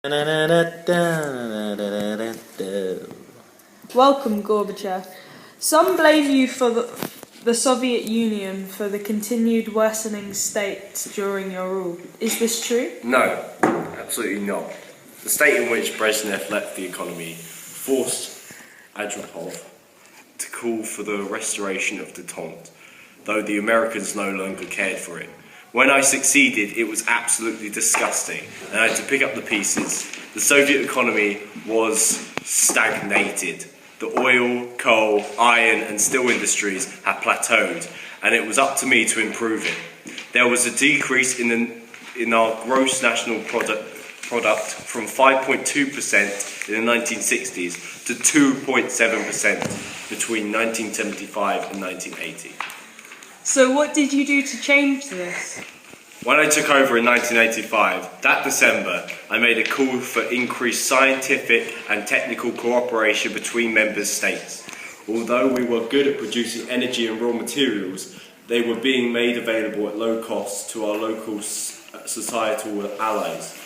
Welcome, Gorbachev. Some blame you for the Soviet Union for the continued worsening state during your rule. Is this true? No, absolutely not. The state in which Brezhnev left the economy forced Andropov to call for the restoration of detente, though the Americans no longer cared for it. When I succeeded, it was absolutely disgusting, and I had to pick up the pieces. The Soviet economy was stagnated. The oil, coal, iron and steel industries had plateaued, and it was up to me to improve it. There was a decrease in our gross national product from 5.2% in the 1960s to 2.7% between 1975 and 1980. So what did you do to change this? When I took over in 1985, that December, I made a call for increased scientific and technical cooperation between member states. Although we were good at producing energy and raw materials, they were being made available at low cost to our local societal allies,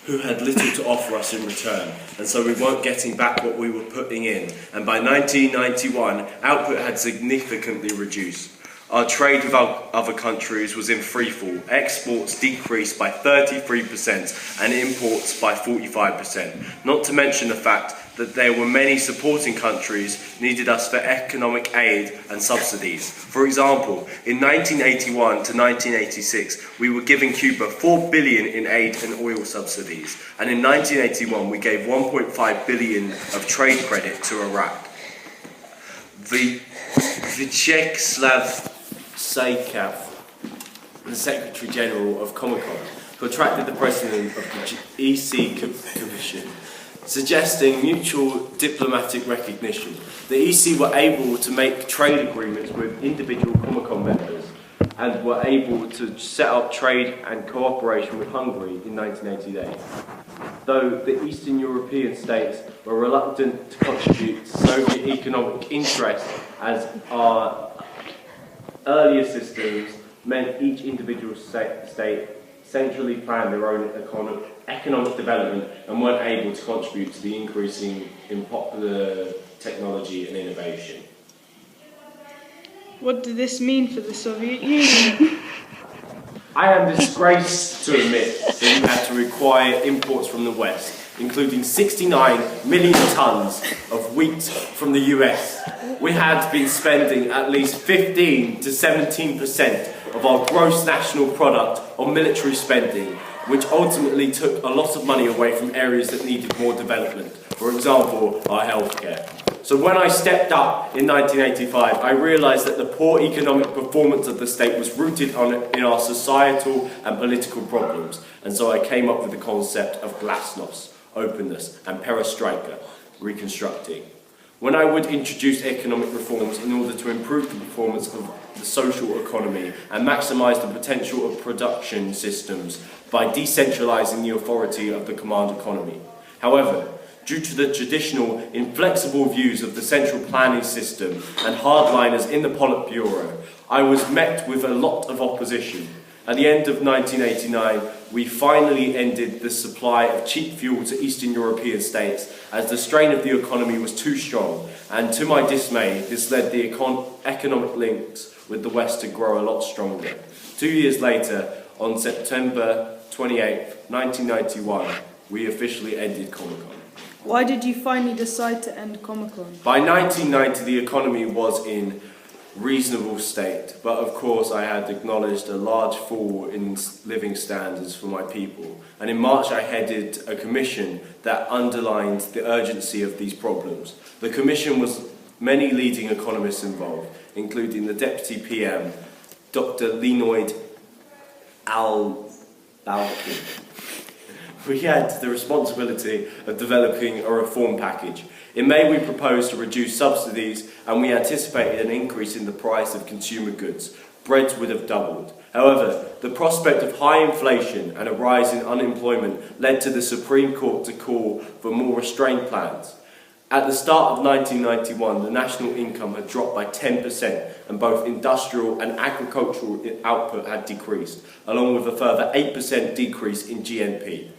who had little to offer us in return, and so we weren't getting back what we were putting in. And by 1991, output had significantly reduced. Our trade with other countries was in freefall. Exports decreased by 33% and imports by 45%. Not to mention the fact that there were many supporting countries needed us for economic aid and subsidies. For example, in 1981 to 1986, we were giving Cuba $4 billion in aid and oil subsidies. And in 1981, we gave $1.5 billion of trade credit to Iraq. The Vyacheslav Saikav, the Secretary General of Comecon, contracted the President of the EC Commission, suggesting mutual diplomatic recognition. The EC were able to make trade agreements with individual Comecon members and were able to set up trade and cooperation with Hungary in 1988. Though the Eastern European states were reluctant to contribute to Soviet economic interests, as our earlier systems meant each individual state centrally planned their own economic development and weren't able to contribute to the increasing in popular technology and innovation. What did this mean for the Soviet Union? I am disgraced to admit that we had to require imports from the West, including 69 million tons of wheat from the US. We had been spending at least 15 to 17% of our gross national product on military spending, which ultimately took a lot of money away from areas that needed more development, for example, our healthcare. So when I stepped up in 1985, I realised that the poor economic performance of the state was rooted in our societal and political problems, and so I came up with the concept of glasnost, openness, and perestroika, reconstructing. When I would introduce economic reforms in order to improve the performance of the social economy and maximise the potential of production systems by decentralising the authority of the command economy. However, due to the traditional inflexible views of the central planning system and hardliners in the Politburo, I was met with a lot of opposition. At the end of 1989, we finally ended the supply of cheap fuel to Eastern European states as the strain of the economy was too strong, and to my dismay, this led the economic links with the West to grow a lot stronger. 2 years later, on September 28, 1991, we officially ended Comecon. Why did you finally decide to end Comecon? By 1990, the economy was in reasonable state, but of course I had acknowledged a large fall in living standards for my people, and in March I headed a commission that underlined the urgency of these problems. The commission was many leading economists involved, including the Deputy PM, Dr. Leonid Al-Balkin. We had the responsibility of developing a reform package. In May, we proposed to reduce subsidies, and we anticipated an increase in the price of consumer goods. Bread would have doubled. However, the prospect of high inflation and a rise in unemployment led to the Supreme Court to call for more restrained plans. At the start of 1991, the national income had dropped by 10%, and both industrial and agricultural output had decreased, along with a further 8% decrease in GNP.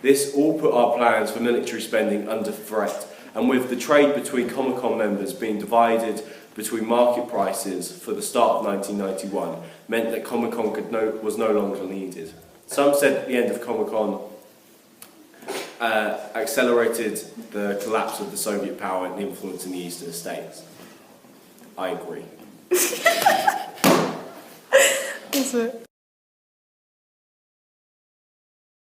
This all put our plans for military spending under threat, and with the trade between Comecon members being divided between market prices for the start of 1991, meant that Comecon was no longer needed. Some said the end of Comecon accelerated the collapse of the Soviet power and influence in the eastern states. I agree. That's it.